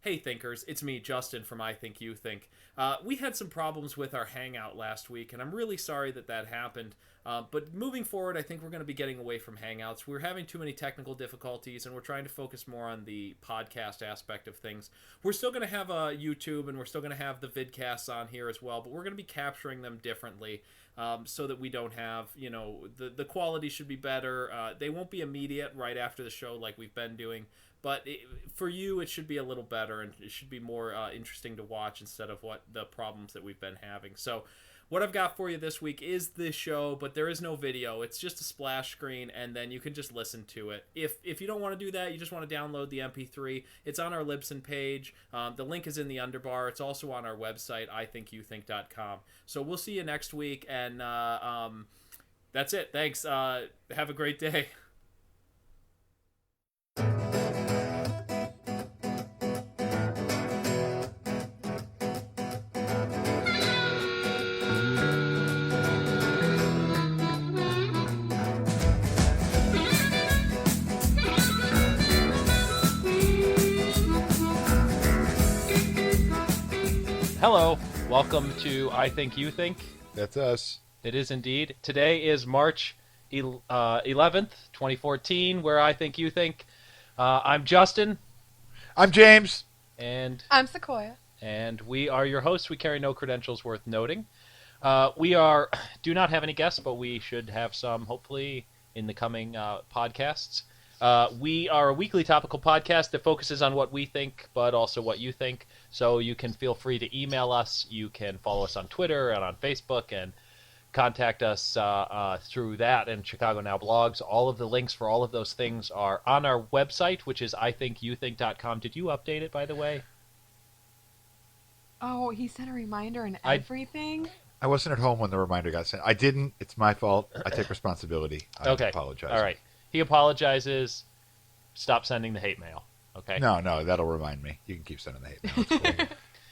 Hey Thinkers, it's me, Justin from I Think You Think. We had some problems with our Hangout last week, and I'm really sorry that happened. But moving forward, I think we're going to be getting away from Hangouts. We're having too many technical difficulties, and we're trying to focus more on the podcast aspect of things. We're still going to have YouTube, and we're still going to have the vidcasts on here as well, but we're going to be capturing them differently. So that we don't have, the quality should be better. They won't be immediate right after the show like we've been doing. But for you, it should be a little better, and it should be more interesting to watch instead of what the problems that we've been having. So what I've got for you this week is this show, but there is no video. It's just a splash screen, and then you can just listen to it. If you don't want to do that, you just want to download the MP3. It's on our Libsyn page. The link is in the underbar. It's also on our website, ithinkyoutthink.com. So we'll see you next week, and that's it. Thanks. Have a great day. Hello, welcome to I Think You Think. That's us. It is indeed. Today is March 11th, 2014, where I Think You Think. I'm Justin. I'm James. And I'm Sequoia. And we are your hosts. We carry no credentials worth noting. We do not have any guests, but we should have some, hopefully, in the coming podcasts. We are a weekly topical podcast that focuses on what we think, but also what you think. So you can feel free to email us. You can follow us on Twitter and on Facebook and contact us through that and Chicago Now blogs. All of the links for all of those things are on our website, which is ithinkyoutthink.com. Did you update it, by the way? Oh, he sent a reminder and everything? I wasn't at home when the reminder got sent. I didn't. It's my fault. I take responsibility. I apologize. All right. He apologizes. Stop sending the hate mail. Okay. No, that'll remind me. You can keep sending the hate mail. It's cool.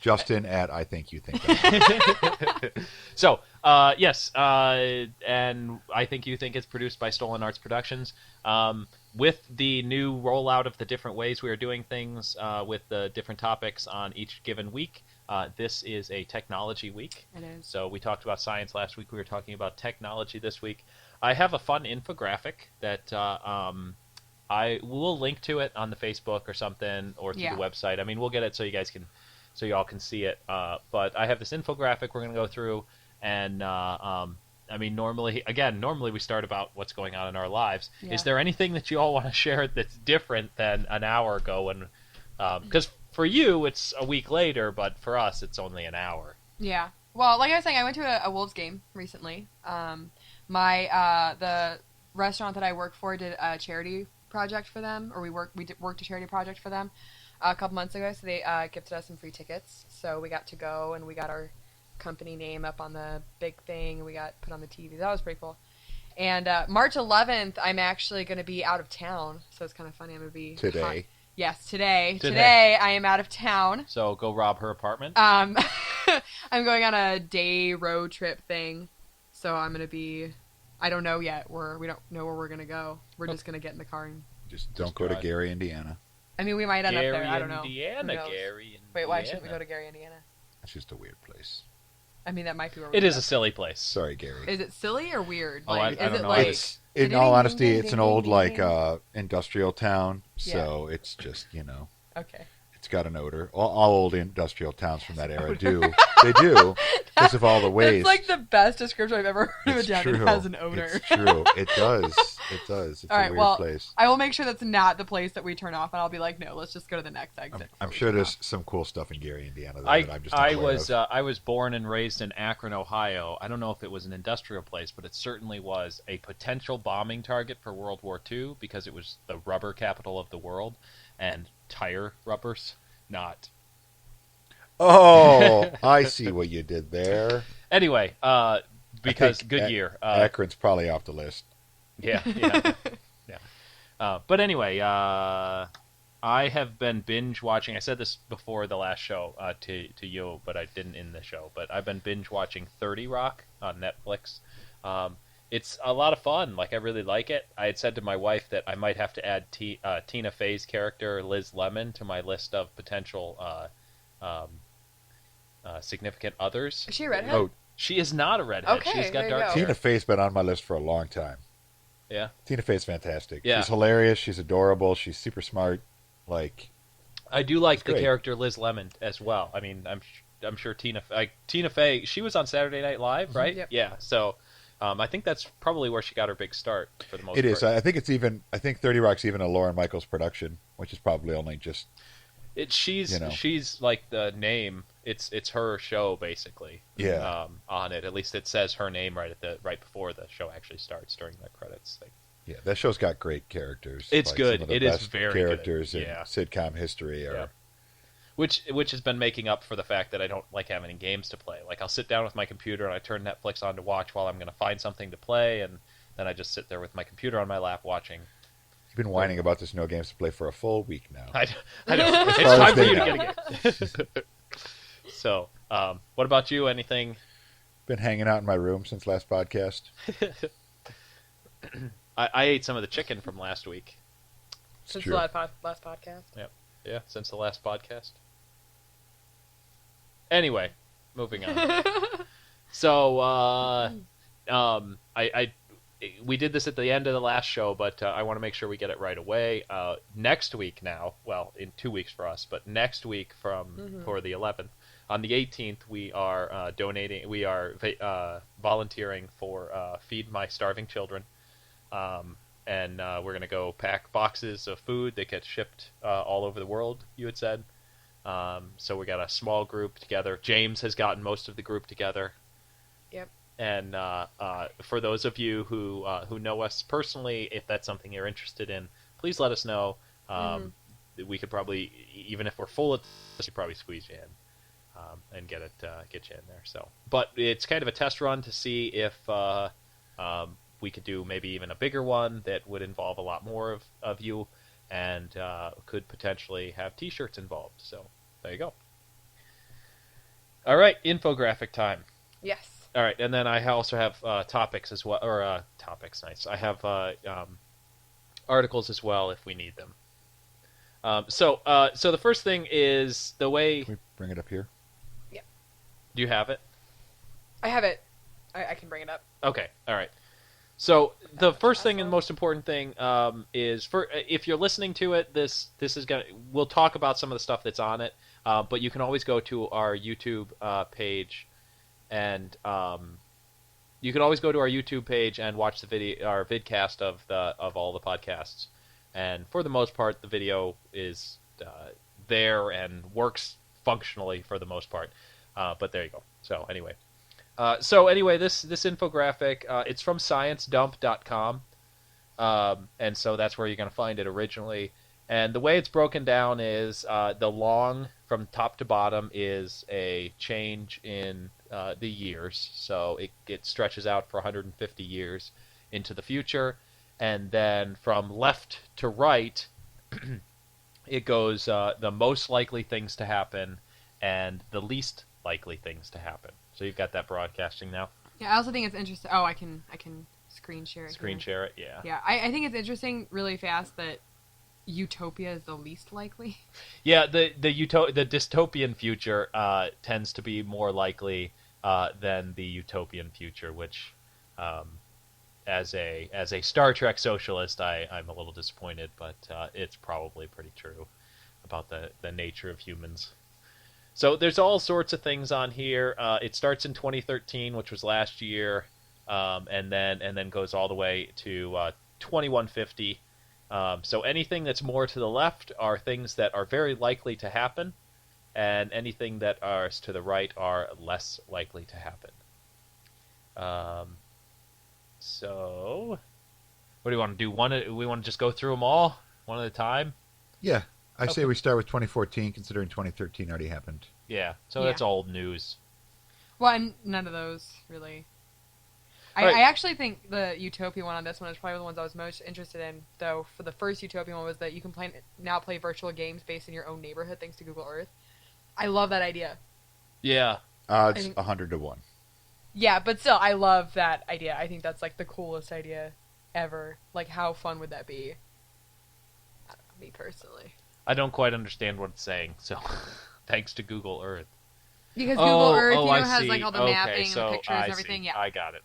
Justin at ithinkyoutthink. So, yes, and I Think You Think it's produced by StolenArts Productions. With the new rollout of the different ways we are doing things with the different topics on each given week, this is a technology week. It is. So we talked about science last week. We were talking about technology this week. I have a fun infographic that I will link to it on the Facebook or something, or through the website. I mean, we'll get it so you all can see it. But I have this infographic we're going to go through, and I mean, normally we start about what's going on in our lives. Yeah. Is there anything that you all want to share that's different than an hour ago? And because for you it's a week later, but for us it's only an hour. Yeah. Well, like I was saying, I went to a Wolves game recently. The restaurant that I work for did a charity project for them, or we worked a charity project for them a couple months ago. So they gifted us some free tickets. So we got to go, and we got our company name up on the big thing, and we got put on the TV. That was pretty cool. And March 11th, I'm actually going to be out of town, so it's kind of funny. I'm going to be today. Yes, today. Today I am out of town. So go rob her apartment. I'm going on a day road trip thing, so I'm going to be. I don't know yet. We don't know where we're going to go. We're just going to get in the car and just don't go to Gary, Indiana. I mean, we might end up there. I don't know. Gary, Wait, why shouldn't we go to Gary, Indiana? That's just a weird place. I mean, that might be where it is a silly place. Sorry, Gary. Is it silly or weird? Oh, I don't know. Like, in all honesty, it's an old industrial town, so it's just Okay. It's got an odor. All old industrial towns from that era do. They do, because of all the waste. It's like the best description I've ever heard of a town. It has an odor. It's true. It does. It does. It's all right, a weird place. I will make sure that's not the place that we turn off, and I'll be like, no, let's just go to the next exit. I'm sure there's some cool stuff in Gary, Indiana that I'm just I was born and raised in Akron, Ohio. I don't know if it was an industrial place, but it certainly was a potential bombing target for World War II because it was the rubber capital of the world, and tire rubbers, not. Oh, I see what you did there. Anyway, because Goodyear. Akron's probably off the list. Yeah. But anyway, I have been binge watching. I said this before the last show to you, but I didn't in the show. But I've been binge watching 30 Rock on Netflix. it's a lot of fun. Like, I really like it. I had said to my wife that I might have to add Tina Fey's character, Liz Lemon, to my list of potential um, significant others. Is she a redhead? Oh, She is not a redhead. Okay, She's got there you dark go. hair. Tina Fey's been on my list for a long time. Yeah. Tina Fey's fantastic. Yeah. She's hilarious. She's adorable. She's super smart. Like, I do like the great. character Liz Lemon as well. I mean, I'm sure Tina Fey. She was on Saturday Night Live, right? Yep. Yeah. So, I think that's probably where she got her big start for the most it part. is. I think it's even. I think 30 Rock's even a Lauren Michaels production, which is probably only just. She's like the name. It's her show basically. Yeah. On it, at least it says her name right before the show actually starts during the credits thing. Yeah, that show's got great characters. It's like good. Some of the It is best very characters good. in Yeah. sitcom history. Are, Yeah. Which has been making up for the fact that I don't like having any games to play. Like, I'll sit down with my computer and I turn Netflix on to watch while I'm going to find something to play, and then I just sit there with my computer on my lap watching. You've been whining about this no games to play for a full week now. I know. It's far as time for they you to know. get a game. So, what about you? Anything? Been hanging out in my room since last podcast. I ate some of the chicken from last week. It's Since true. the last podcast. Yeah, since the last podcast. Anyway, moving on. So, we did this at the end of the last show, but I want to make sure we get it right away. Next week now, well, in 2 weeks for us, but next week for the 11th, on the 18th, we are volunteering for Feed My Starving Children. And we're going to go pack boxes of food that get shipped all over the world, you had said. So we got a small group together. James has gotten most of the group together. Yep. And for those of you who know us personally, if that's something you're interested in, please let us know. We could probably, even if we're full, we could probably squeeze you in and get you in there. So, but it's kind of a test run to see if we could do maybe even a bigger one that would involve a lot more of you, and could potentially have T-shirts involved. So there you go. All right, infographic time. Yes. All right, and then I also have topics as well, or topics. Nice. I have articles as well if we need them. So the first thing is the way. Can we bring it up here? Do you have it? I have it. I can bring it up. Okay. All right. So the first thing and most important thing is for if you're listening to it, this is we'll talk about some of the stuff that's on it, but you can always go to our YouTube page, and you can always go to our YouTube page and watch the video, our vidcast of all the podcasts, and for the most part, the video is there and works functionally for the most part. But there you go. So anyway. This infographic, it's from sciencedump.com, and so that's where you're going to find it originally. And the way it's broken down is the long, from top to bottom, is a change in the years. So it stretches out for 150 years into the future. And then from left to right, it goes the most likely things to happen and the least likely things to happen. So you've got that broadcasting now. Yeah, I also think it's interesting. Oh, I can screen share it. Screen share it, yeah. Yeah, I think it's interesting, really fast, that utopia is the least likely. Yeah, the dystopian future tends to be more likely than the utopian future, which, as a Star Trek socialist, I'm a little disappointed, but it's probably pretty true about the nature of humans. So there's all sorts of things on here. It starts in 2013, which was last year, and then goes all the way to 2150. So anything that's more to the left are things that are very likely to happen, and anything that are to the right are less likely to happen. So what do you want to do? We want to just go through them all one at a time? Yeah. I say Okay. we start with 2014, considering 2013 already happened. Yeah. So Yeah. that's old news. Well, and none of those, really. Right. I actually think the Utopia one on this one is probably the ones I was most interested in, though. For the first Utopia one was that you can now play virtual games based in your own neighborhood thanks to Google Earth. I love that idea. Yeah. Odds think- 100 to 1. Yeah, but still, I love that idea. I think that's like the coolest idea ever. Like, how fun would that be? I don't know, me personally. I don't quite understand what it's saying, so thanks to Google Earth. Because Google Earth, I has see. like all the Okay, mapping so and the pictures I and everything. see. Yeah, I got it.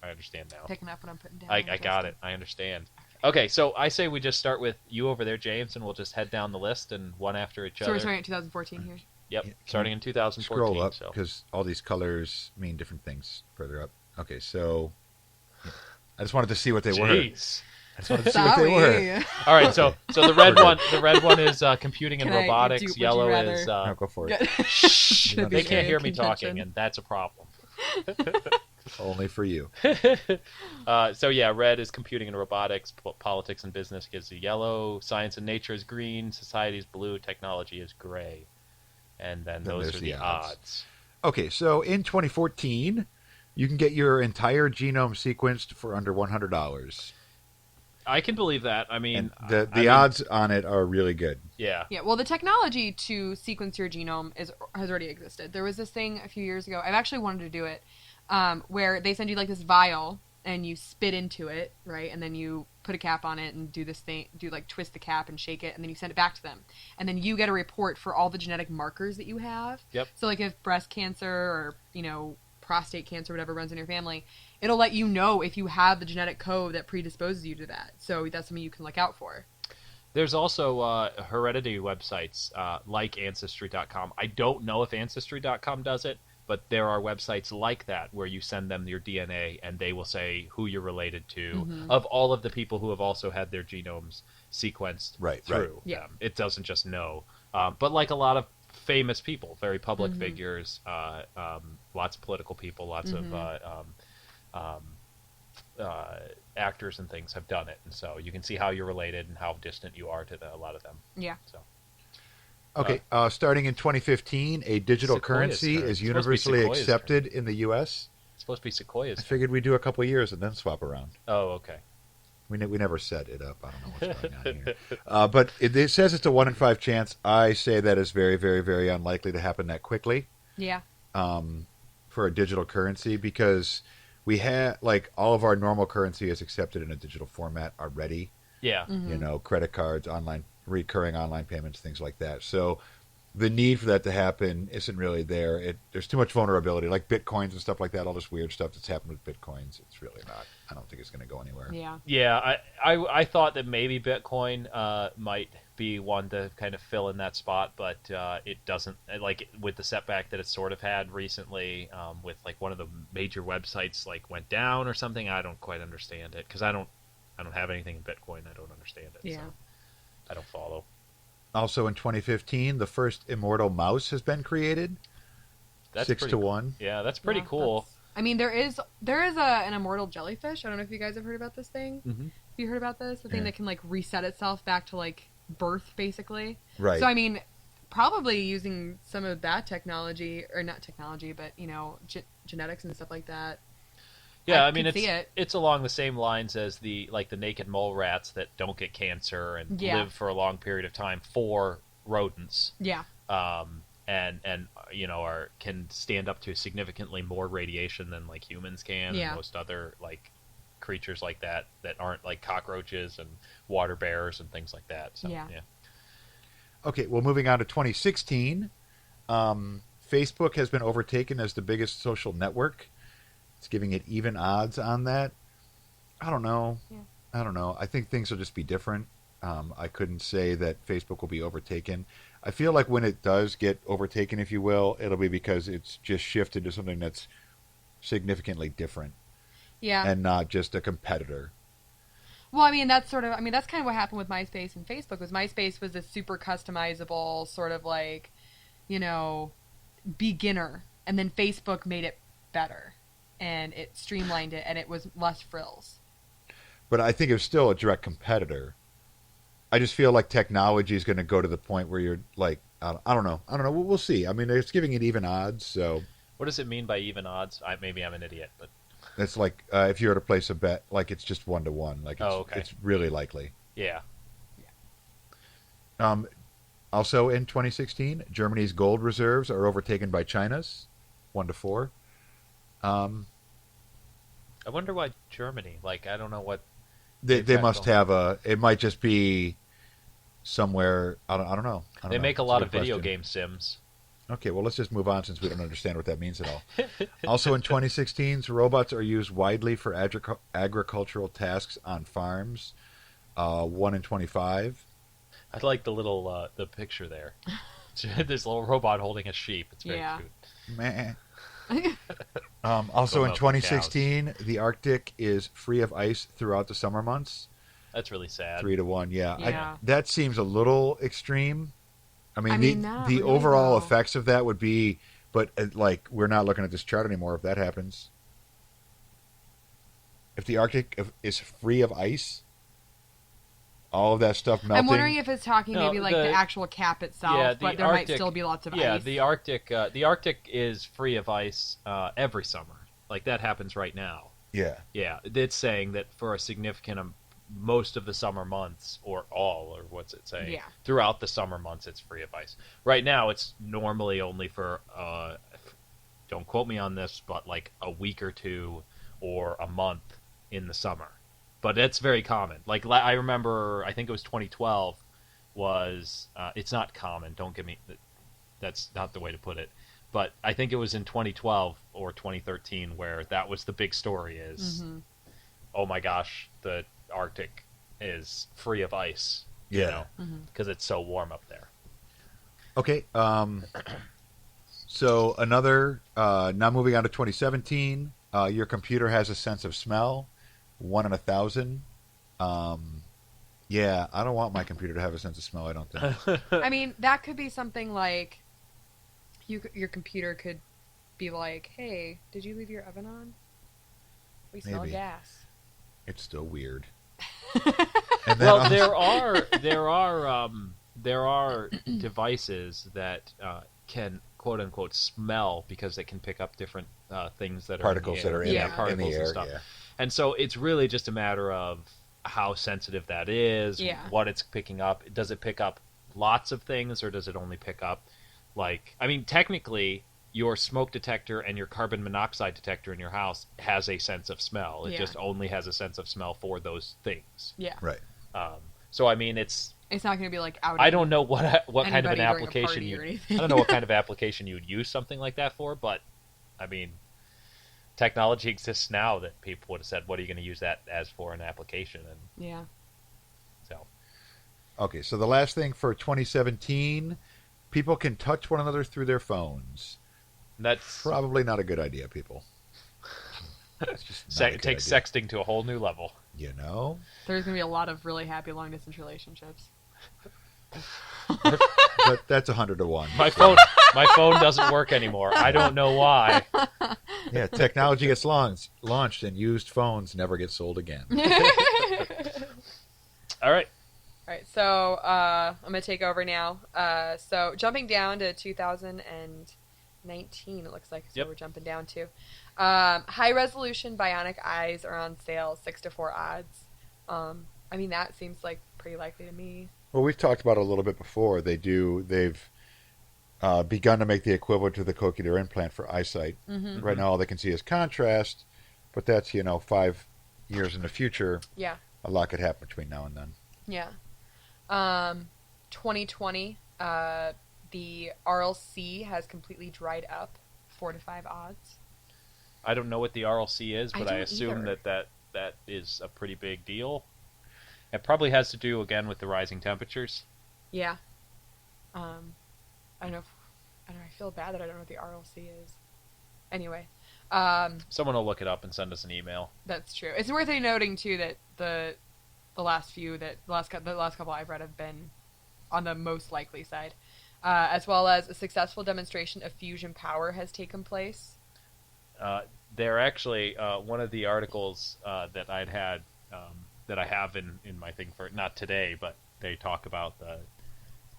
I understand now. picking up what I'm putting down. I got it. I understand. Okay, so I say we just start with you over there, James, and we'll just head down the list and one after each So other. we're starting at 2014 here. Yep, Yeah, starting in 2014. Scroll up So. because all these colors mean different things further up. Okay, so I just wanted to see what they were. Jeez. I just wanted to see what they were. All right, so the red one is computing and Can I do- robotics. would you Yellow rather- is No, go for it. shh. Should They be can't hear area me talking, contention. and that's a problem. Only for you. So yeah, red is computing and robotics. Politics and business gives you yellow. Science and nature is green. Society is blue. Technology is gray. And then those there's are the the odds. Okay, so in 2014, you can get your entire genome sequenced for under $100. I can believe that. I mean, And the odds on it are really good. Yeah. Yeah, well, the technology to sequence your genome has already existed. There was this thing a few years ago. I've actually wanted to do it, where they send you like this vial and you spit into it, right? And then you put a cap on it and do this thing, twist the cap and shake it, and then you send it back to them. And then you get a report for all the genetic markers that you have. Yep. So like if breast cancer or, prostate cancer, whatever runs in your family, it'll let you know if you have the genetic code that predisposes you to that. So that's something you can look out for. There's also heredity websites like Ancestry.com. I don't know if Ancestry.com does it, but there are websites like that where you send them your DNA and they will say who you're related to of all of the people who have also had their genomes sequenced through Yeah. them. It doesn't just know. But like a lot of famous people, very public figures, lots of political people, lots of actors and things have done it. And so you can see how you're related and how distant you are to a lot of them. Yeah. So. Okay, starting in 2015, a digital Sequoia's currency turn. is It's supposed to be universally Sequoia's accepted in the U.S. It's supposed to be Sequoia's. I figured we'd do a couple years and then swap around. Oh, okay. We never set it up. I don't know what's going on here. But it says it's a 1 in 5 chance. I say that is very, very, very unlikely to happen that quickly Yeah. for a digital currency because we have, all of our normal currency is accepted in a digital format already. Yeah. Credit cards, recurring online payments, things like that. So the need for that to happen isn't really there. There's too much vulnerability, like Bitcoins and stuff like that, all this weird stuff that's happened with Bitcoins. It's really not. I don't think it's going to go anywhere. Yeah. Yeah, I thought that maybe Bitcoin might be one to kind of fill in that spot, but it doesn't. With the setback that it's sort of had recently, with one of the major websites went down or something. I don't quite understand it because I don't have anything in Bitcoin. I don't understand it. Yeah. So I don't follow. Also in 2015, the first immortal mouse has been created. That's 6 pretty, to 1. Yeah, that's pretty Yeah, cool. I mean, there is an immortal jellyfish. I don't know if you guys have heard about this thing. Mm-hmm. Have you heard about this? The thing Yeah. that can reset itself back to birth, basically. Right. So I mean, probably using some of that technology, or not technology, but genetics and stuff like that. Yeah, I I mean can see it. it's along the same lines as the naked mole rats that don't get cancer and Yeah. live for a long period of time for rodents. Yeah. And can stand up to significantly more radiation than humans can Yeah. and most other creatures like that aren't like cockroaches and water bears and things like that. So Yeah. Okay, well, moving on to 2016, Facebook has been overtaken as the biggest social network. It's giving it even odds on that. I don't know. Yeah. I don't know. I think things will just be different. I couldn't say that Facebook will be overtaken. I feel like when it does get overtaken, if you will, it'll be because it's just shifted to something that's significantly different Yeah. and not just a competitor. Well, I mean, that's kind of what happened with MySpace and Facebook. MySpace was a super customizable sort of beginner, and then Facebook made it better, and it streamlined it, and it was less frills. But I think it's still a direct competitor. I just feel like technology is going to go to the point where you're I don't know. We'll see. I mean, it's giving it even odds, so What does it mean by even odds? Maybe I'm an idiot, but it's if you were to place a bet, it's just 1 to 1. It's really likely. yeah. Also in 2016, Germany's gold reserves are overtaken by China's 1 to 4. Um, I wonder why Germany. Like, I don't know what they got must going. have a. It might just be somewhere. I don't know. They make a It's lot good of video question. game sims. Okay, well, let's just move on since we don't understand what that means at all. Also in 2016, robots are used widely for agricultural tasks on farms. 1 in 25. I like the little the picture there. This little robot holding a sheep. It's very Yeah. cute. Meh. Also Go in milk the cows. 2016, the Arctic is free of ice throughout the summer months. That's really sad. 3 to 1, yeah. Yeah. That seems a little extreme. I mean, I mean, not the really, overall though. effects of that would be, but like we're not looking at this chart anymore. If that happens, if the Arctic is free of ice, all of that stuff melting. I'm wondering if it's talking No, maybe like the actual cap itself, the but there might Arctic- still be lots of Yeah, ice. the Arctic is free of ice every summer. Like that happens right now. Yeah, Yeah, it's saying that for a significant most of the summer months, or all, or what's it saying? Yeah. Throughout the summer months, it's free of ice. Right now, it's normally only for don't quote me on this, but like a week or two or a month in the summer. But it's very common. Like I remember, I think it was 2012. Was it's not common? Don't get me. That's not the way to put it. But I think it was in 2012 or 2013 where that was the big story. Is oh my gosh, the Arctic is free of ice. yeah. Because it's so warm up there. Okay. So another. Now moving on to 2017. Your computer has a sense of smell. 1 in 1,000. Yeah, I don't want my computer to have a sense of smell. I don't think. I mean, that could be something like your computer could be like, "Hey, did you leave your oven on? We smell Maybe. gas." It's still weird. And then Well, there are devices that can quote unquote smell because they can pick up different things that are particles in that the are air. in, Yeah. in Particles the and air. stuff. Yeah. And so it's really just a matter of how sensitive that is, Yeah. what it's picking up. Does it pick up lots of things, or does it only pick up, like, I mean, technically, your smoke detector and your carbon monoxide detector in your house has a sense of smell. It Yeah. just only has a sense of smell for those things. Yeah. Right. So, I mean, it's... It's not going to be like out. I don't know what kind of anybody an during a application party you... or I anything. don't know what kind of application you would use something like that for, but, I mean... Technology exists now that people would have said, what are you going to use that as for an application? And Yeah. so, Okay, so the last thing for 2017, people can touch one another through their phones. that's Probably not a good idea, people. It's just not a good takes idea. sexting to a whole new level. You know? There's going to be a lot of really happy long distance relationships. But that's 100 to 1. My phone doesn't work anymore. I don't know why. Yeah, technology gets launched and used phones never get sold again. All right. All right, so I'm going to take over now. So jumping down to 2019, it looks like, so Yep. we're jumping down to. High resolution bionic eyes are on sale, 6 to 4 odds. I mean, that seems like pretty likely to me. Well, we've talked about it a little bit before. They've begun to make the equivalent to the cochlear implant for eyesight. Mm-hmm. Right now, all they can see is contrast, but that's 5 years in the future. Yeah, A lot could happen between now and then. yeah. 2020, the RLC has completely dried up, 4 to 5 odds. I don't know what the RLC is, I but I don't assume either. that is a pretty big deal. It probably has to do again with the rising temperatures. Yeah. I don't know. I feel bad that I don't know what the RLC is. Anyway, Someone will look it up and send us an email. that's true. It's worth noting too that the last couple I've read have been on the most likely side, as well as a successful demonstration of fusion power has taken place. They're actually one of the articles that I'd had that I have in my thing for not today, but they talk about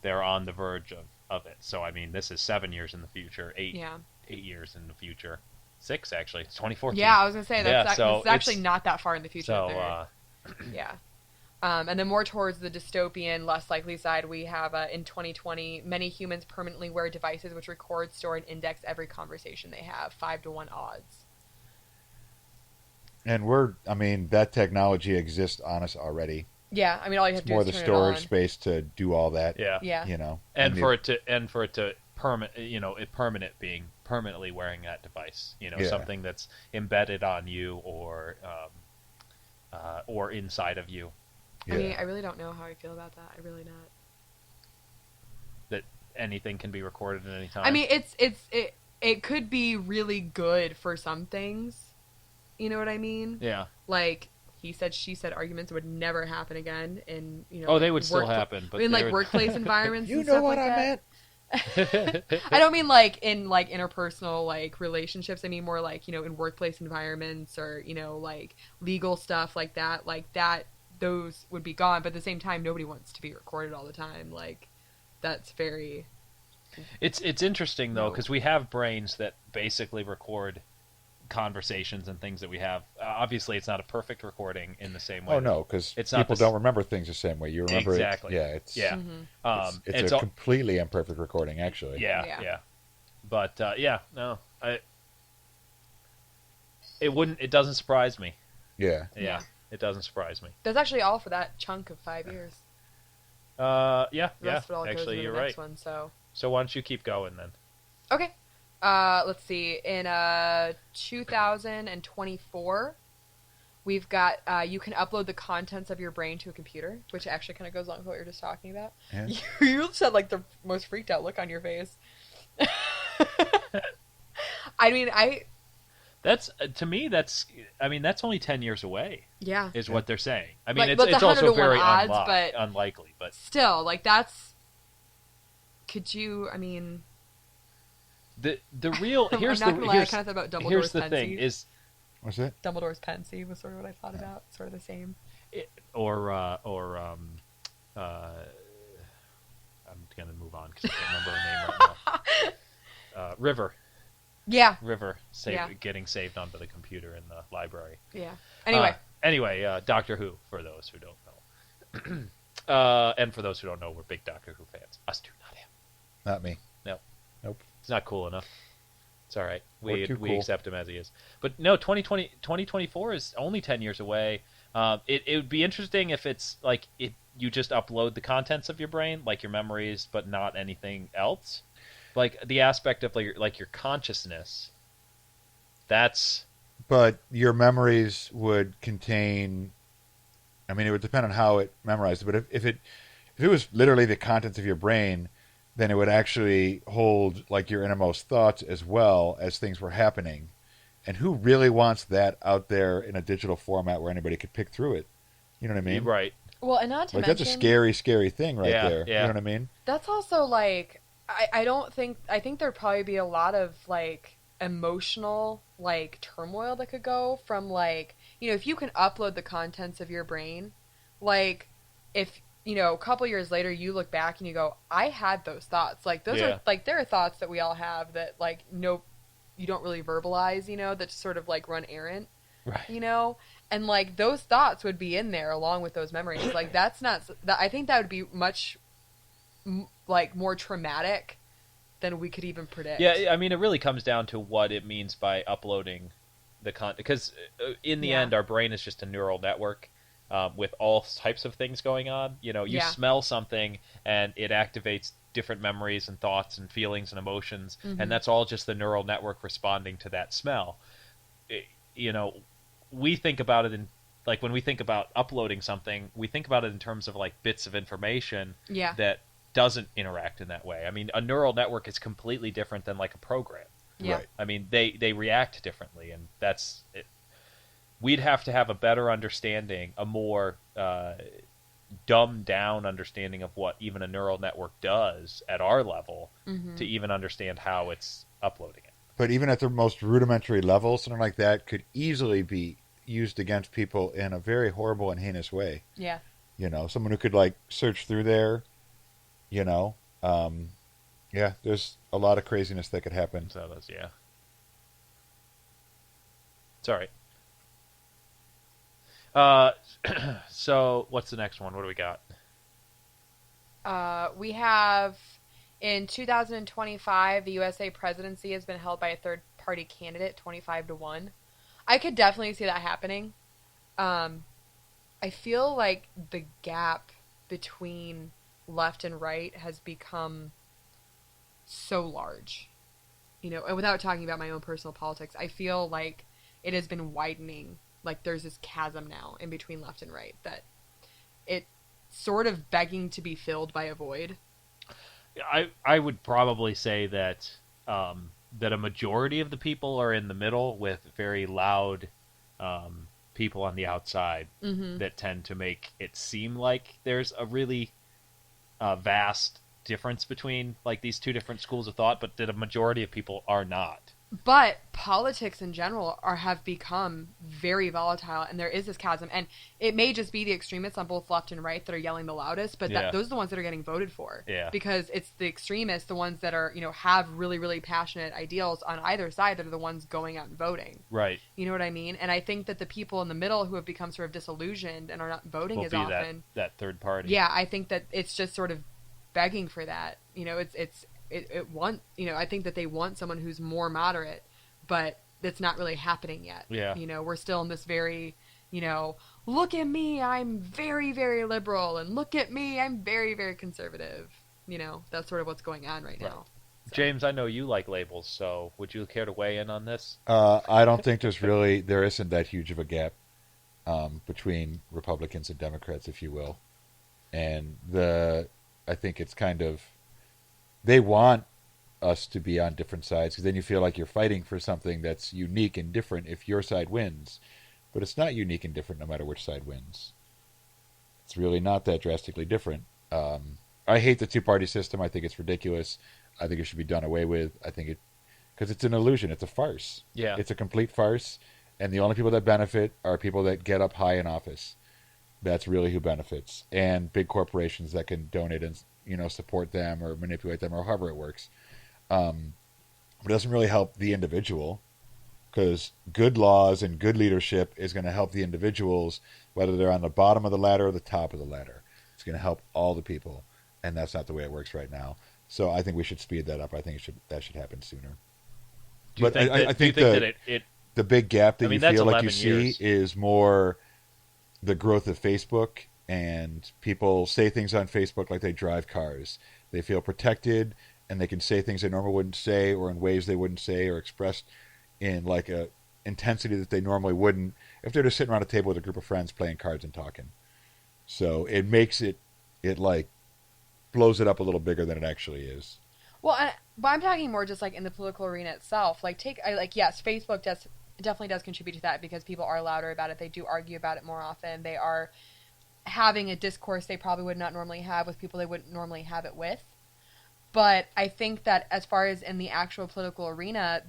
they're on the verge of it. So I mean, this is 7 years in the future, 8 years in the future, 6 actually. It's 2014. Yeah, I was gonna say that's so it's actually not that far in the future. So Yeah. And then more towards the dystopian, less likely side, we have in 2020, many humans permanently wear devices which record, store, and index every conversation they have, 5 to 1 odds. And that technology exists on us already. Yeah, I mean, all you have It's to do more is the turn it storage on. space to do all that. Yeah. Yeah. You know, And for it to permanently wearing that device, Yeah. something that's embedded on you or inside of you, I mean, I really don't know how I feel about that. I really not. that anything can be recorded at any time. I mean, it could be really good for some things. You know what I mean? Yeah. Like he said, she said arguments would never happen again in they would still happen, but in like workplace environments. You and know stuff what like I that. meant? I don't mean like in like interpersonal like relationships. I mean more like in workplace environments or like legal stuff like that. Like that, those would be gone. But at the same time, nobody wants to be recorded all the time. Like that's very. It's interesting though because we have brains that basically record conversations and things that we have. Obviously, it's not a perfect recording in the same way. Oh no, because it's people don't remember things the same way. You remember exactly. It's it's a completely imperfect recording, actually. Yeah. But no, it doesn't surprise me. Yeah. It doesn't surprise me. That's actually all for that chunk of 5 years. Yeah. The rest of it all goes Actually, into you're the next right. one, so why don't you keep going then? okay. Let's see. In 2024, we've got you can upload the contents of your brain to a computer, which actually kind of goes along with what you're just talking about. Yeah. You just had like the most freaked out look on your face. I mean, That's to me. That's only 10 years away. Yeah, is what they're saying. I mean, but it's the 100 also to 1 very odds, but unlikely. But still, like that's. Could you? I mean. The real here's I'm not the gonna lie, I kind of thought about Dumbledore's here's the Pensy. thing is what's that? Dumbledore's Pensy was sort of what I thought about. Sort of the same. I'm gonna move on because I can't remember her name right now. River. Yeah. River getting saved onto the computer in the library. Yeah. Anyway, Doctor Who for those who don't know, and for those who don't know, we're big Doctor Who fans. Us two, not him. Not me. Nope. He's not cool enough. It's all right. We cool. accept him as he is. But no, 2024 is only 10 years away. It would be interesting if it's like you just upload the contents of your brain, like your memories, but not anything else. Like the aspect of like your consciousness. But your memories would contain. I mean, it would depend on how it memorized. But if it was literally the contents of your brain, then it would actually hold like your innermost thoughts as well as things were happening. And who really wants that out there in a digital format where anybody could pick through it? You know what I mean? Right. Well, and not to mention... That's a scary, scary thing there. Yeah. You know what I mean? That's also like... I think there'd probably be a lot of like emotional like turmoil that could go from like... if you can upload the contents of your brain, like if... a couple years later, you look back and you go, I had those thoughts. Like, those are, like, there are thoughts that we all have that, like, you don't really verbalize, that just sort of, like, run errant, right. And, like, those thoughts would be in there along with those memories. Like, I think that would be much, like, more traumatic than we could even predict. Yeah, I mean, it really comes down to what it means by uploading the content. Because in the end, our brain is just a neural network. With all types of things going on. You smell something and it activates different memories and thoughts and feelings and emotions, and that's all just the neural network responding to that smell. We think about it in, like, when we think about uploading something, we think about it in terms of, like, bits of information that doesn't interact in that way. I mean, a neural network is completely different than, like, a program. Yeah. Right. I mean, they react differently, and that's it. We'd have to have a better understanding, a more dumbed down understanding of what even a neural network does at our level to even understand how it's uploading it. But even at the most rudimentary level, something like that could easily be used against people in a very horrible and heinous way. Yeah. Someone who could like search through there, there's a lot of craziness that could happen. So that's, it's all right. So what's the next one? What do we got? We have in 2025, the USA presidency has been held by a third-party candidate, 25-1. I could definitely see that happening. I feel like the gap between left and right has become so large. You know, and without talking about my own personal politics, I feel like it has been widening. Like there's this chasm now in between left and right that it's sort of begging to be filled by a void. I would probably say that that a majority of the people are in the middle with very loud people on the outside that tend to make it seem like there's a really vast difference between like these two different schools of thought, but that a majority of people are not. But politics in general have become very volatile, and there is this chasm. And it may just be the extremists on both left and right that are yelling the loudest, but those are the ones that are getting voted for. Yeah. Because it's the extremists, the ones that are, you know, have really, really passionate ideals on either side that are the ones going out and voting. Right. You know what I mean? And I think that the people in the middle who have become sort of disillusioned and are not voting as often. That third party. Yeah, I think that it's just sort of begging for that. You know, I think that they want someone who's more moderate, but it's not really happening yet. Yeah. You know, we're still in this very, you know, look at me, I'm very, very liberal, and look at me, I'm very, very conservative. You know, that's sort of what's going on right now. So. James, I know you like labels, so would you care to weigh in on this? I don't think there isn't that huge of a gap between Republicans and Democrats, if you will. And I think it's kind of, they want us to be on different sides because then you feel like you're fighting for something that's unique and different if your side wins. But it's not unique and different no matter which side wins. It's really not that drastically different. I hate the two-party system. I think it's ridiculous. I think it should be done away with. I think because it's an illusion. It's a farce. Yeah. It's a complete farce. And the only people that benefit are people that get up high in office. That's really who benefits. And big corporations that can donate and, you know, support them or manipulate them or however it works. But it doesn't really help the individual because good laws and good leadership is going to help the individuals, whether they're on the bottom of the ladder or the top of the ladder. It's going to help all the people. And that's not the way it works right now. So I think we should speed that up. I think that should happen sooner. But I think that the big gap that you feel like you see is more the growth of Facebook, and people say things on Facebook like they drive cars. They feel protected, and they can say things they normally wouldn't say, or in ways they wouldn't say, or expressed in like a intensity that they normally wouldn't if they're just sitting around a table with a group of friends playing cards and talking. So it makes it like blows it up a little bigger than it actually is. Well, but I'm talking more just like in the political arena itself. Yes, Facebook definitely does contribute to that because people are louder about it. They do argue about it more often. They are having a discourse they probably would not normally have with people they wouldn't normally have it with. But I think that as far as in the actual political arena,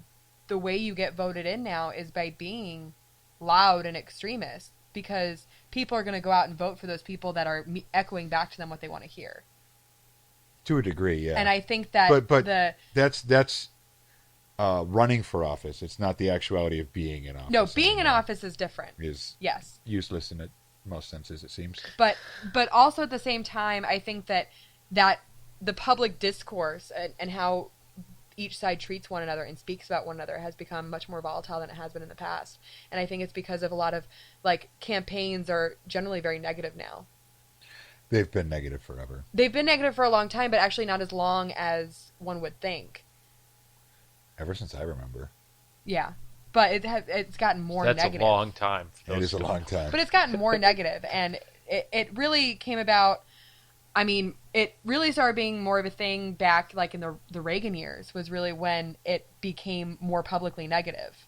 the way you get voted in now is by being loud and extremist, because people are going to go out and vote for those people that are echoing back to them what they want to hear. To a degree, yeah. And I think that but that's running for office. It's not the actuality of being in office. No, being in office is different. Yes. Useless in most senses, it seems. But also at the same time, I think that the public discourse and how each side treats one another and speaks about one another has become much more volatile than it has been in the past. And I think it's because of a lot of, like, campaigns are generally very negative now. They've been negative forever. They've been negative for a long time, but actually not as long as one would think. Ever since I remember. Yeah. But it's gotten more negative. That's a long time. It is a long time. But it's gotten more negative, and it really came about. I mean, it really started being more of a thing back like in the Reagan years was really when it became more publicly negative.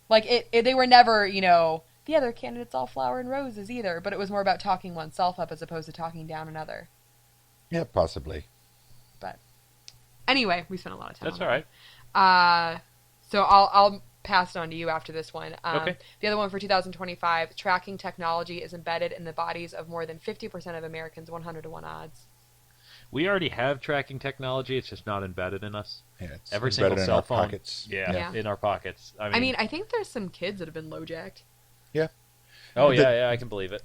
Like they were never, you know, the other candidates all flower and roses either, but it was more about talking oneself up as opposed to talking down another. Yeah, possibly. But anyway, we spent a lot of time. That's all right. So I'll pass it on to you after this one. Okay. The other one for 2025, tracking technology is embedded in the bodies of more than 50% of Americans, 100 to 1 odds. We already have tracking technology. It's just not embedded in us. Yeah, it's every single cell phone. Pockets. Yeah, in our pockets. I mean, I think there's some kids that have been low-jacked. Yeah. Oh, yeah, I can believe it.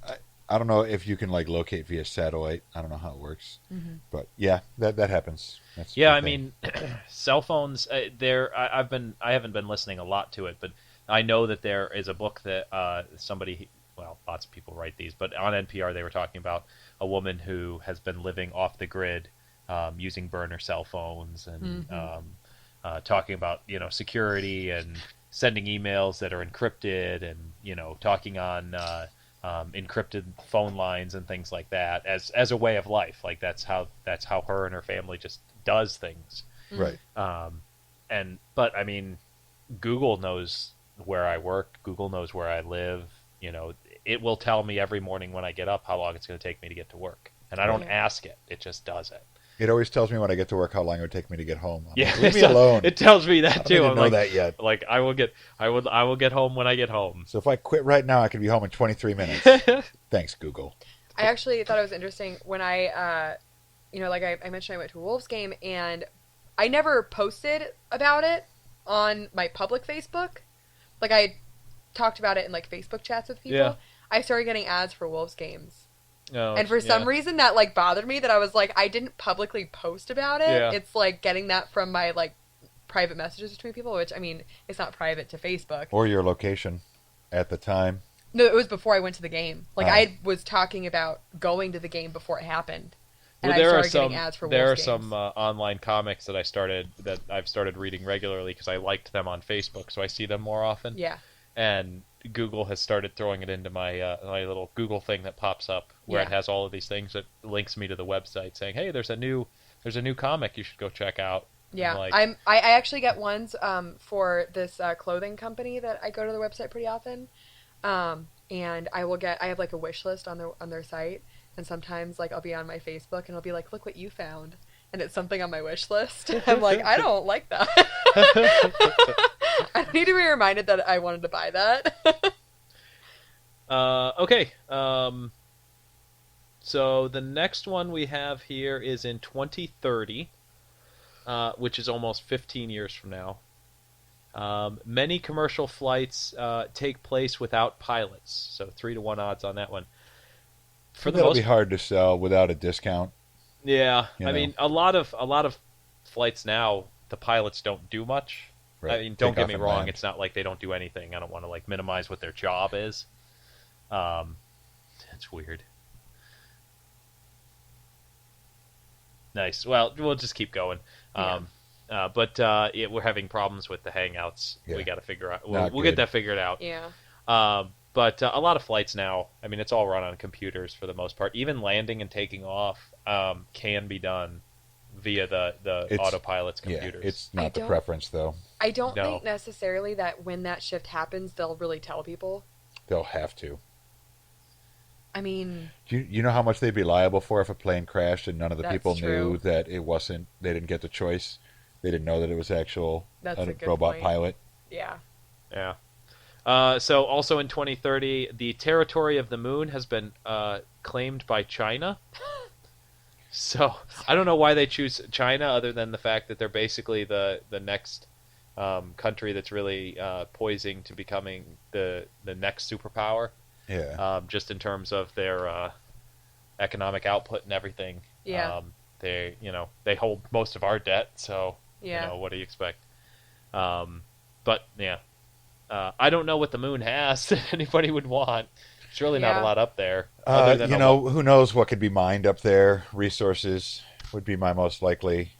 I don't know if you can like locate via satellite. I don't know how it works, but yeah, that happens. I mean, cell phones. I haven't been listening a lot to it, but I know that there is a book that somebody, well, lots of people write these, but on NPR they were talking about a woman who has been living off the grid, using burner cell phones, and talking about security and sending emails that are encrypted, and talking on encrypted phone lines and things like that as a way of life. Like that's how her and her family just does things. Right. But I mean, Google knows where I work. Google knows where I live. It will tell me every morning when I get up how long it's going to take me to get to work, and I don't ask it; it just does it. It always tells me when I get to work how long it would take me to get home. Yeah, Leave me alone. It tells me that too. I don't know that yet. Like I will get home when I get home. So if I quit right now, I could be home in 23 minutes. Thanks, Google. I actually thought it was interesting when I mentioned I went to a Wolves game, and I never posted about it on my public Facebook. Like I talked about it in like Facebook chats with people. Yeah. I started getting ads for Wolves games. Oh, And for some reason that like bothered me, that I was like, I didn't publicly post about it. Yeah. It's like getting that from my like private messages between people, which I mean, it's not private to Facebook. Or your location at the time. No, it was before I went to the game. Like I was talking about going to the game before it happened. And Well, I started getting ads for there Wolves are games. some online comics that I've started reading regularly because I liked them on Facebook, so I see them more often. Yeah. And Google has started throwing it into my my little Google thing that pops up where it has all of these things that links me to the website saying, "Hey, there's a new comic you should go check out." Yeah, Like, I actually get ones for this clothing company that I go to the website pretty often, and I have like a wish list on their site, and sometimes like I'll be on my Facebook and I'll be like, look what you found, and it's something on my wish list. I'm like, I don't like that. I need to be reminded that I wanted to buy that. Okay. So the next one we have here is in 2030, which is almost 15 years from now. Many commercial flights take place without pilots, so 3-to-1 odds on that one. That'll be hard to sell without a discount. Yeah, You I know. mean, a lot of flights now, the pilots don't do much. Right. I mean, don't Take get off me and wrong; land. it's not like they don't do anything. I don't want to like minimize what their job is. It's weird. Nice. Well, we'll just keep going. But we're having problems with the Hangouts. Yeah. We got to figure out. Not We'll get good. that figured out. Yeah. But a lot of flights now, I mean, it's all run on computers for the most part. Even landing and taking off can be done via the autopilot's computers. Yeah, it's not the don't- preference, though. I don't No. think necessarily that when that shift happens, they'll really tell people. They'll have to. I mean, You know how much they'd be liable for if a plane crashed and none of the That's people knew true. that it wasn't, they didn't get the choice. They didn't know that it was actual That's a good robot point. pilot. yeah. Yeah. So also in 2030, the territory of the moon has been claimed by China. So I don't know why they choose China, other than the fact that they're basically the next country that's really poising to becoming the next superpower. Yeah. Just in terms of their economic output and everything. Yeah. They hold most of our debt, so Yeah. what do you expect? But yeah, I don't know what the moon has that anybody would want. It's really not a Yeah. lot up there. other than Who knows what could be mined up there? Resources would be my most likely,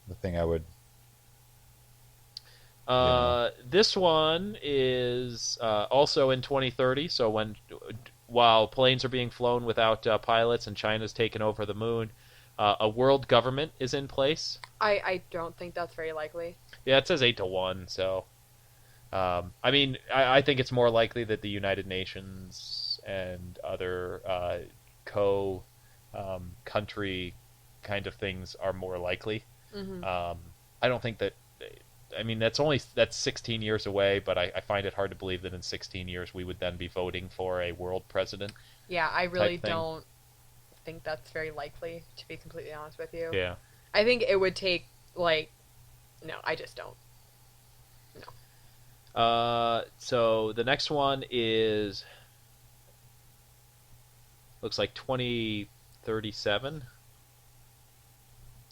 the thing I would. This one is also in 2030. So while planes are being flown without pilots and China's taken over the moon, a world government is in place. I don't think that's very likely. Yeah, it says 8-to-1. So, I mean, I think it's more likely that the United Nations and other country kind of things are more likely. Hmm. I don't think that. I mean, that's 16 years away, but I find it hard to believe that in 16 years we would then be voting for a world president. Yeah, I really Type thing. don't think that's very likely, to be completely honest with you. Yeah. I think it would take, like, no, I just don't. So the next one is looks like 2037.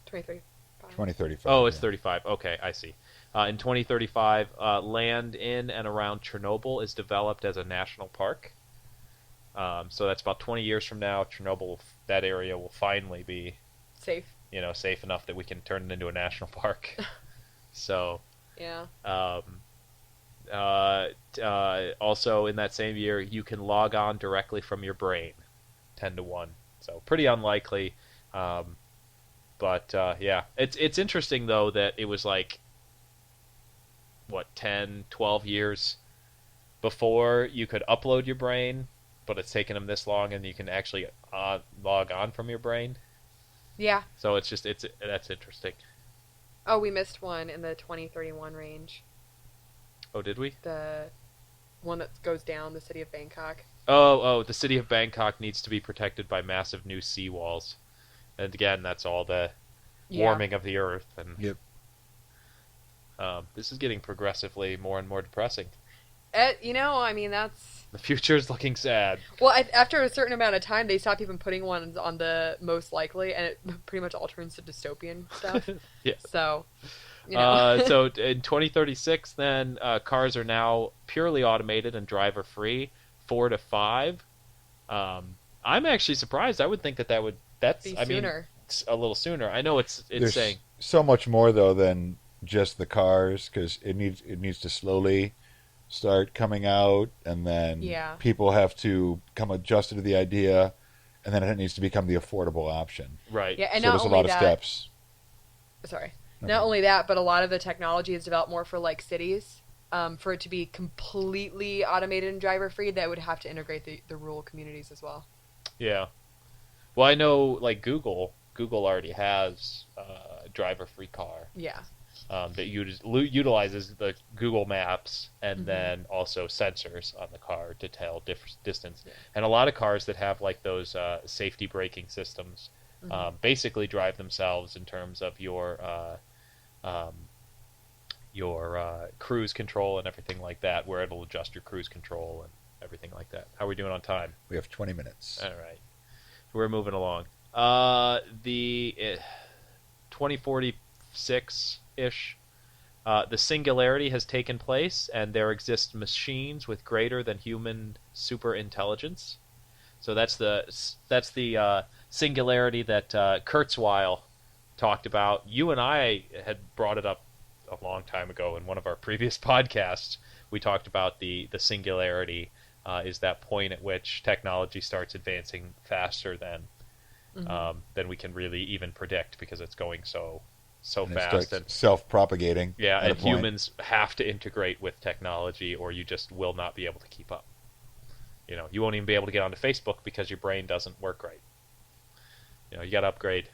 23. 5. 2035. Oh, it's yeah. 35. Okay, I see. In 2035, land in and around Chernobyl is developed as a national park. So that's about 20 years from now. Chernobyl, that area will finally be, Safe. safe enough that we can turn it into a national park. So, Yeah. also in that same year, you can log on directly from your brain, 10 to 1. So pretty unlikely. But yeah, it's interesting though that it was like, what, 10, 12 years before you could upload your brain, but it's taken them this long, and you can actually log on from your brain. Yeah. So that's interesting. Oh, we missed one in the 2031 range. Oh, did we? The one that goes down the city of Bangkok. Oh, the city of Bangkok needs to be protected by massive new seawalls. And again, that's all the warming of the earth. And Yep. this is getting progressively more and more depressing. I mean, that's... The future is looking sad. Well, after a certain amount of time, they stop even putting ones on the most likely, and it pretty much all turns to dystopian stuff. Yeah. So, So in 2036, then, cars are now purely automated and driver-free, 4 to 5. I'm actually surprised. I would think that's be I mean, sooner. it's a little sooner. I know it's There's saying so much more though than just the cars, because it needs to slowly start coming out, and then Yeah. people have to come adjusted to the idea, and then it needs to become the affordable option. right. Yeah, and So not there's a only lot of that, steps. Sorry. Okay. Not only that, but a lot of the technology is developed more for like cities. For it to be completely automated and driver free, that would have to integrate the rural communities as well. Yeah. Well, I know like Google already has a driver-free car. Yeah. That utilizes the Google Maps and Mhm. then also sensors on the car to tell different distance. Yeah. And a lot of cars that have like those safety braking systems Mhm. basically drive themselves in terms of your cruise control and everything like that, where it'll adjust your cruise control and everything like that. How are we doing on time? We have 20 minutes. All right, we're moving along. The 2046-ish, the singularity has taken place, and there exist machines with greater than human super intelligence. So that's the singularity that Kurzweil talked about. You and I had brought it up a long time ago in one of our previous podcasts. We talked about the singularity is that point at which technology starts advancing faster than we can really even predict, because it's going so And it fast. starts self-propagating. Yeah, at a and point. humans have to integrate with technology, or you just will not be able to keep up. You won't even be able to get onto Facebook because your brain doesn't work right. You got to upgrade.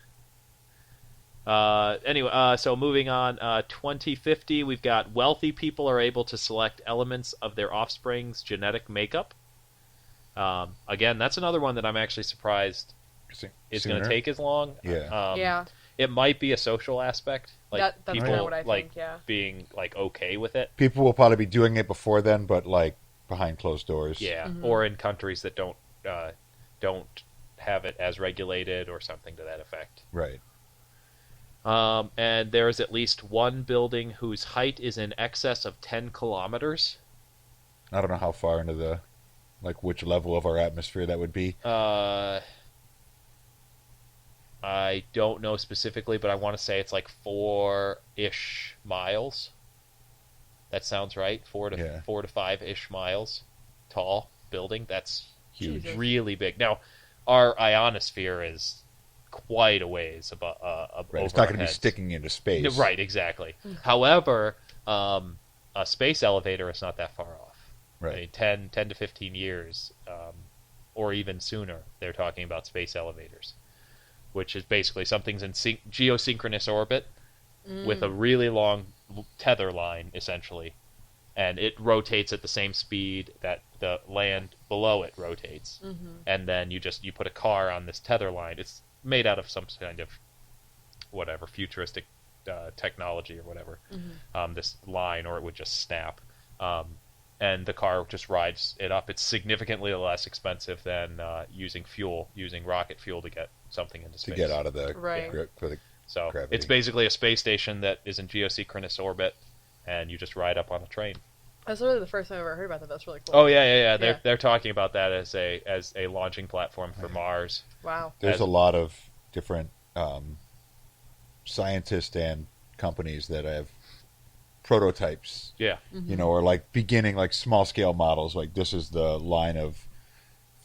Anyway, so moving on, 2050, we've got wealthy people are able to select elements of their offspring's genetic makeup. Again, that's another one that I'm actually surprised is going to take as long. Yeah. Yeah. It might be a social aspect, like That's people kinda what I like think, yeah. being like okay with it. People will probably be doing it before then, but like behind closed doors. Yeah, Mhm. or in countries that don't have it as regulated or something to that effect. Right. And there is at least one building whose height is in excess of 10 kilometers. I don't know how far into the, like, which level of our atmosphere that would be. I don't know specifically, but I want to say it's like 4-ish miles. That sounds right. 4 to 5-ish miles tall building. That's Huge. Jesus. really big. Now, our ionosphere is quite a ways above. Right. It's not going to be sticking into space. Right, exactly. However, a space elevator is not that far off. Right. I mean, 10 to 15 years, or even sooner, they're talking about space elevators, which is basically something's in geosynchronous orbit with a really long tether line, essentially, and it rotates at the same speed that the land below it rotates. And then you put a car on this tether line. It's made out of some kind of whatever futuristic technology or whatever, this line, or it would just snap, and the car just rides it up. It's significantly less expensive than using rocket fuel to get something into space. To get out of the Right. grip for the So Gravity. it's basically a space station that is in geosynchronous orbit, and you just ride up on a train. That's literally the first time I've ever heard about that. That's really cool. Oh yeah. Yeah. They're talking about that as a launching platform for Mars. Wow. There's a lot of different scientists and companies that have prototypes, Yeah. you know, or like beginning like small scale models. Like this is the line of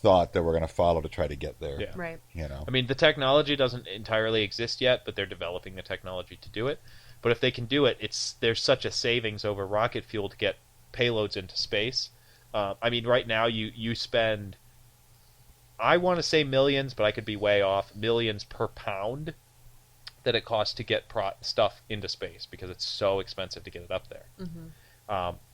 thought that we're going to follow to try to get there. Yeah. Right. You know, I mean, the technology doesn't entirely exist yet, but they're developing the technology to do it. But if they can do it, there's such a savings over rocket fuel to get payloads into space. I mean, right now you spend, I want to say millions, but I could be way off, millions per pound that it costs to get stuff into space because it's so expensive to get it up there. Mm-hmm.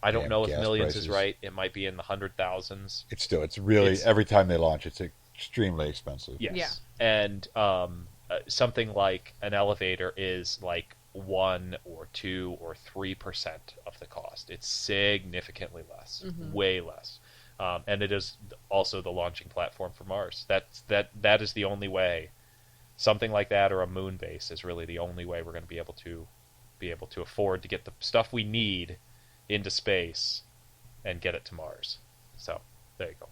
I don't Damn know if gas millions prices. is right. It might be in the 100,000s. it's really every time they launch, it's extremely expensive. Yes. Yeah. And something like an elevator is like 1 or 2 or 3% of the cost. It's significantly less, way less. And it is also the launching platform for Mars. That is the only way. Something like that or a moon base is really the only way we're going to be able to afford to get the stuff we need into space and get it to Mars. So there you go.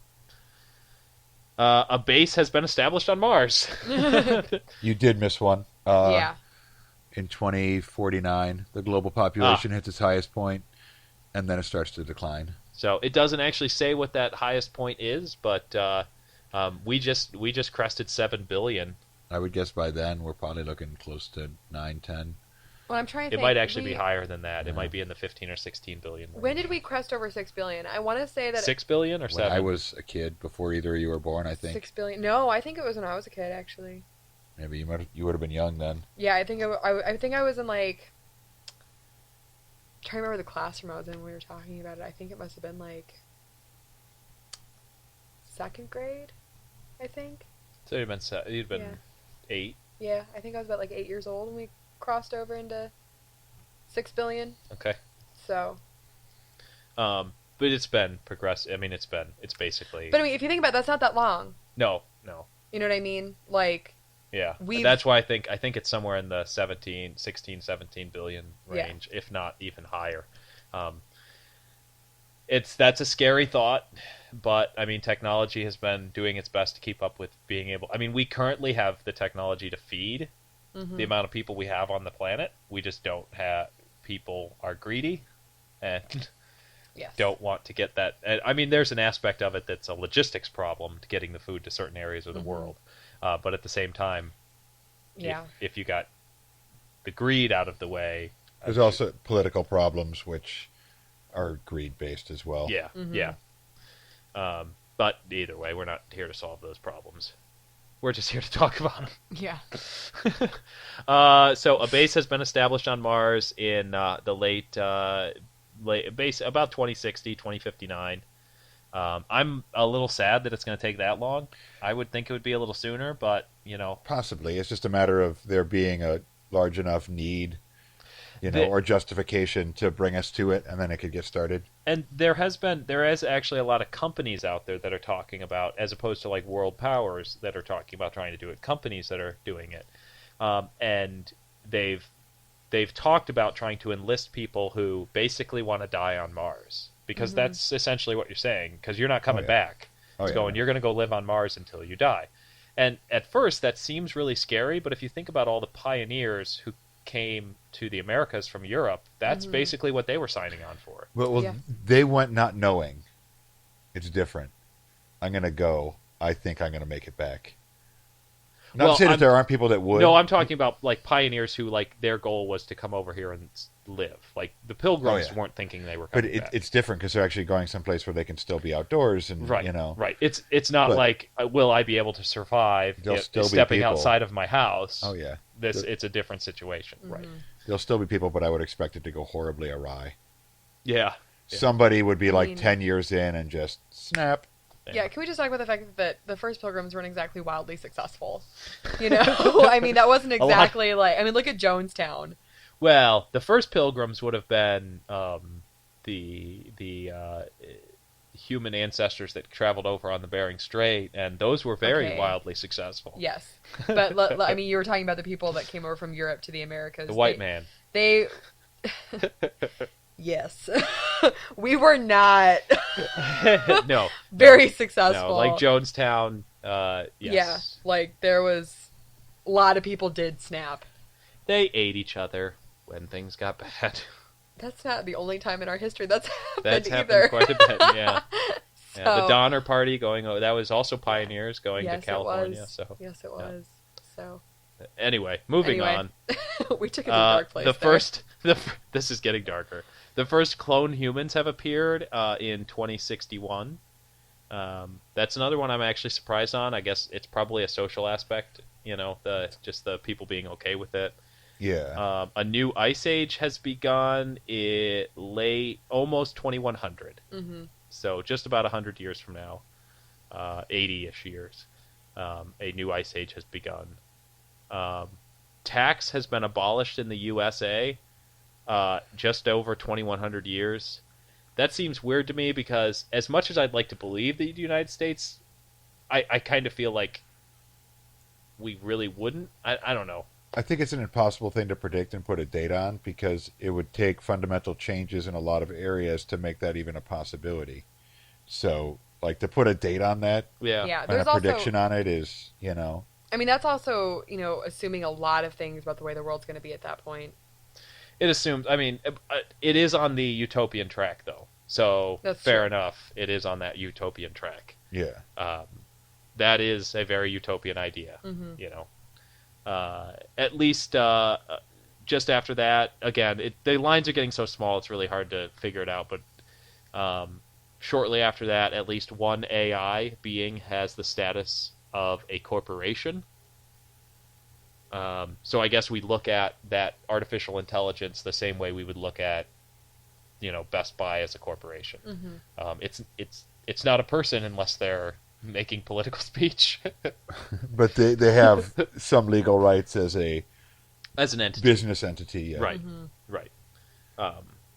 A base has been established on Mars. You did miss one. Yeah. In 2049, the global population hits its highest point, and then it starts to decline. So it doesn't actually say what that highest point is, but we just crested 7 billion. I would guess by then we're probably looking close to 9, 10. Well, I'm trying to It think. might actually be higher than that. It Yeah. might be in the 15 or 16 billion. When did we crest over 6 billion? I want to say that 6 billion or When 7? I was a kid, before either of you were born, I think. 6 billion. No, I think it was when I was a kid, actually. Maybe you would have been young then. Yeah, I think I think I was in like. I'm trying to remember the classroom I was in when we were talking about it. I think it must have been like 2nd grade. I think. So you'd been Yeah. 8. Yeah, I think I was about like 8 years old when we crossed over into 6 billion. Okay. So. But it's been progressive. I mean, it's basically. But I mean, if you think about it, that's not that long. No. You know what I mean? Like. Yeah. We've- That's why I think it's somewhere in the 16, 17 billion range, if not even higher. That's a scary thought, but I mean, technology has been doing its best to keep up with being able. I mean, we currently have the technology to feed the amount of people we have on the planet. We just don't have. People are greedy and Yes. don't want to get that. And, I mean, there's an aspect of it that's a logistics problem to getting the food to certain areas of the world. But at the same time, Yeah. if you got the greed out of the way, There's also political problems, which are greed-based as well. yeah, yeah. But either way, we're not here to solve those problems. We're just here to talk about them. Yeah. So a base has been established on Mars in the late base about 2060, 2059. I'm a little sad that it's going to take that long. I would think it would be a little sooner, but you know, Possibly. It's just a matter of there being a large enough need, or justification to bring us to it, and then it could get started. and there is actually a lot of companies out there that are talking about, as opposed to like world powers that are talking about trying to do it. Companies that are doing it, and they've talked about trying to enlist people who basically want to die on Mars, because that's essentially what you're saying, because you're not coming back. It's going, you're going to go live on Mars until you die. And at first that seems really scary, but if you think about all the pioneers who came to the Americas from Europe, that's basically what they were signing on for. Well, Yeah. they went not knowing. It's different. I'm going to go. I think I'm going to make it back. Not Well, to say that I'm- there aren't people that would. No, I'm talking about like pioneers who like their goal was to come over here and live. Like the Pilgrims yeah. weren't thinking they were But coming back. it's different because they're actually going someplace where they can still be outdoors and, Right, you know. right. It's not But- like will I be able to survive There'll still be stepping people. outside of my house? Oh, yeah. It's a different situation, right? There'll still be people, but I would expect it to go horribly awry. Yeah. Somebody would be like mean- 10 years in and just snap. Yeah, can we just talk about the fact that the first Pilgrims weren't exactly wildly successful? You know, I mean, that wasn't lot- exactly like. I mean, look at Jonestown. Well, the first Pilgrims would have been the human ancestors that traveled over on the Bering Strait, and those were very Okay. wildly successful. Yes, but I mean, you were talking about the people that came over from Europe to the Americas. The white man. They, yes, we were not No. very No, successful. like Jonestown, yes. Yeah, like there was a lot of people did snap. They ate each other when things got bad. That's not the only time in our history that's happened That's either. happened quite a bit, yeah. So, Yeah, the Donner Party going. Oh, that was also pioneers going yes, to California. It was. So Yes, it yeah. was. So anyway, moving on. we took it to a dark place. The there. first, this is getting darker. The first clone humans have appeared in 2061. That's another one I'm actually surprised on. I guess it's probably a social aspect. You know, just the people being okay with it. Yeah. A new ice age has begun. Almost 2100. Mm-hmm. So just about 100 years from now, 80-ish years, a new ice age has begun. Tax has been abolished in the USA just over 2100 years. That seems weird to me because as much as I'd like to believe the United States, I kind of feel like we really wouldn't. I don't know. I think it's an impossible thing to predict and put a date on because it would take fundamental changes in a lot of areas to make that even a possibility. So, like, to put a date on that Yeah. Yeah, and there's a also. prediction on it is, I mean, that's also assuming a lot of things about the way the world's going to be at that point. It assumes. I mean, it is on the utopian track, though. So That's fair true. enough. It is on that utopian track. yeah. That is a very utopian idea. Mm-hmm. You know, at least just after that, again, the lines are getting so small; it's really hard to figure it out. But shortly after that, at least one AI being has the status of a corporation. So I guess we look at that artificial intelligence the same way we would look at, Best Buy as a corporation. Mm-hmm. It's not a person unless they're making political speech But they have some legal rights as a as an entity. business entity. Yeah. Right, Mm-hmm. right.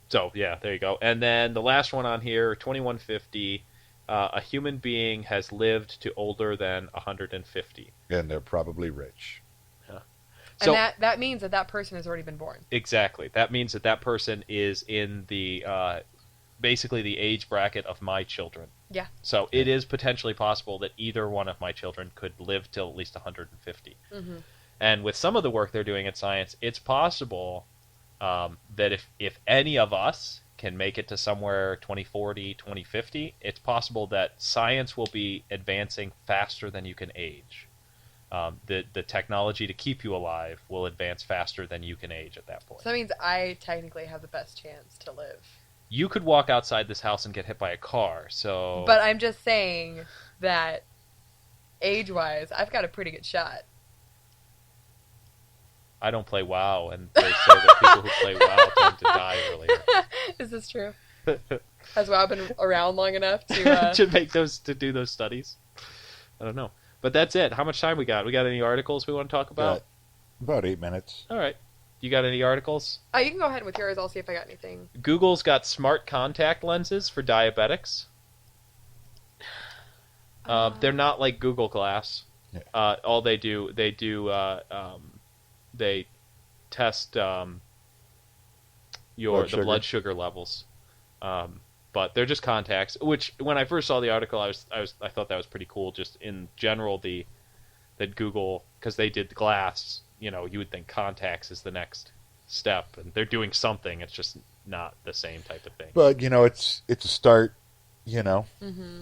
So yeah, there you go. And then the last one on here, 2150. A human being has lived to older than 150. And they're probably rich. So And that means that person has already been born. exactly, that means that person is in the basically the age bracket of my children. Yeah. So it is potentially possible that either one of my children could live till at least 150. Mm-hmm. And with some of the work they're doing in science, it's possible that if any of us can make it to somewhere 2040, 2050, it's possible that science will be advancing faster than you can age. The technology to keep you alive will advance faster than you can age at that point. So that means I technically have the best chance to live. You could walk outside this house and get hit by a car, so... But I'm just saying that age-wise, I've got a pretty good shot. I don't play WoW, and they say that people who play WoW tend to die earlier. Is this true? Has WoW been around long enough to... to do those studies? I don't know. But that's it. How much time we got? We got any articles we want to talk about? About 8 minutes. All right. You got any articles? You can go ahead with yours. I'll see if I got anything. Google's got smart contact lenses for diabetics. They're not like Google Glass. Yeah. All they test Blood the sugar. blood sugar levels. But they're just contacts. Which, when I first saw the article, I thought that was pretty cool. Just in general, that Google, because they did the glass, you would think contacts is the next step, and they're doing something. It's just not the same type of thing. But, it's a start, Mm-hmm.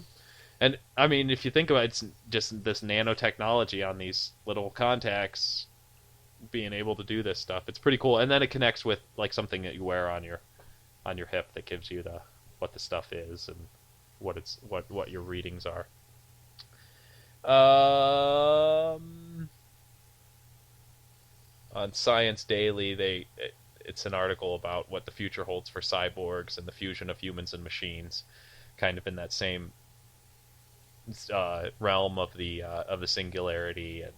And I mean, if you think about it, it's just this nanotechnology on these little contacts being able to do this stuff. It's pretty cool. And then it connects with like something that you wear on your hip that gives you what the stuff is and what your readings are. On Science Daily, it's an article about what the future holds for cyborgs and the fusion of humans and machines, kind of in that same realm of the singularity. And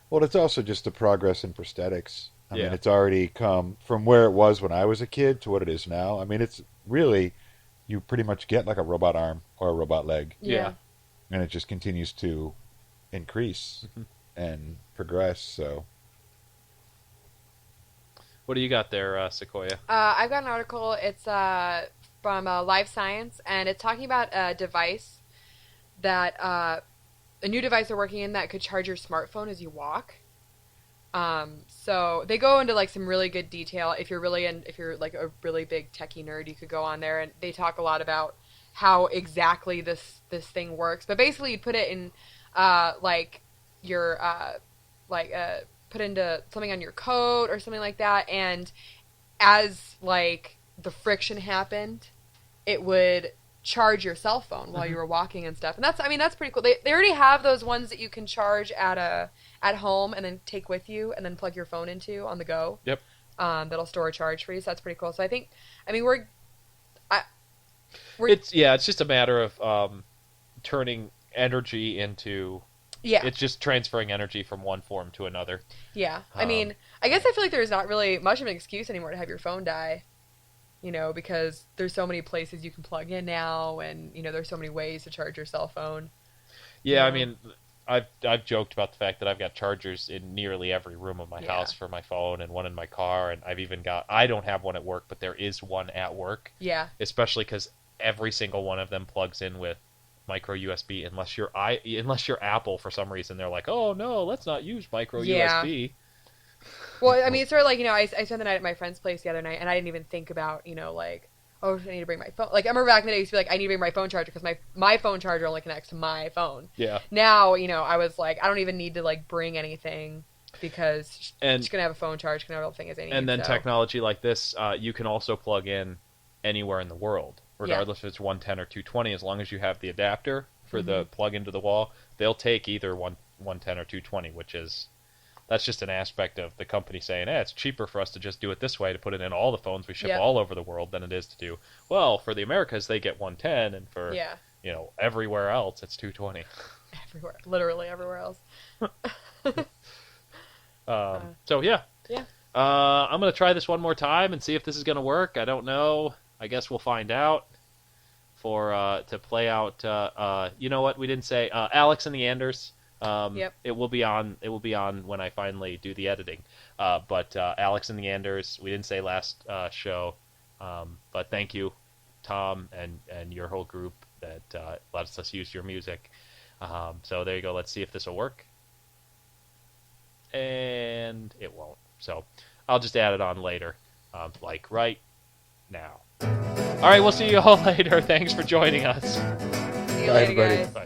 well, it's also just the progress in prosthetics. I Yeah. mean, it's already come from where it was when I was a kid to what it is now. I mean, it's really you pretty much get like a robot arm or a robot leg, Yeah. and it just continues to increase and progress. So What do you got there, Sequoia? I've got an article. It's from Live Science, and it's talking about a device that a new device they're working in that could charge your smartphone as you walk. So they go into like some really good detail. If you're like a really big techie nerd, you could go on there, and they talk a lot about how exactly this thing works. But basically, you'd put it in like your put into something on your coat or something like that, and as like the friction happened, it would charge your cell phone while you were walking and stuff. And that's pretty cool. They already have those ones that you can charge at home and then take with you and then plug your phone into on the go. Yep. That'll store a charge for you. So that's pretty cool. So It's just a matter of turning energy into. Yeah. It's just transferring energy from one form to another. Yeah. I guess I feel like there's not really much of an excuse anymore to have your phone die. Because there's so many places you can plug in now, and there's so many ways to charge your cell phone. Yeah, I've joked about the fact that I've got chargers in nearly every room of my house for my phone, and one in my car, and I don't have one at work, but there is one at work. Yeah. Especially because every single one of them plugs in with micro USB, unless you're Apple for some reason. They're like, oh no, let's not use micro USB. Well, it's sort of like, I spent the night at my friend's place the other night, and I didn't even think about, like, oh, I need to bring my phone. Like, I remember back in the day, I used to be like, I need to bring my phone charger because my phone charger only connects to my phone. Yeah. Now, I was like, I don't even need to, like, bring anything because she's going to have a phone charge, can have all the things I need. And then technology like this, you can also plug in anywhere in the world, regardless if it's 110 or 220, as long as you have the adapter for the plug into the wall, they'll take either 110 or 220, that's just an aspect of the company saying, it's cheaper for us to just do it this way, to put it in all the phones we ship all over the world than it is to do, for the Americas, they get 110, and for, everywhere else, it's 220. Everywhere. Literally everywhere else. Yeah. I'm going to try this one more time and see if this is going to work. I don't know. I guess we'll find out. To play out, you know what? We didn't say Alex and the Anders. It will be on when I finally do the editing. But Alex and the Anders, we didn't say last show. But thank you, Tom, and your whole group that lets us use your music. So there you go. Let's see if this will work. And it won't. So I'll just add it on later, like right now. All right, we'll see you all later. Thanks for joining us. See you later, everybody. guys. Bye.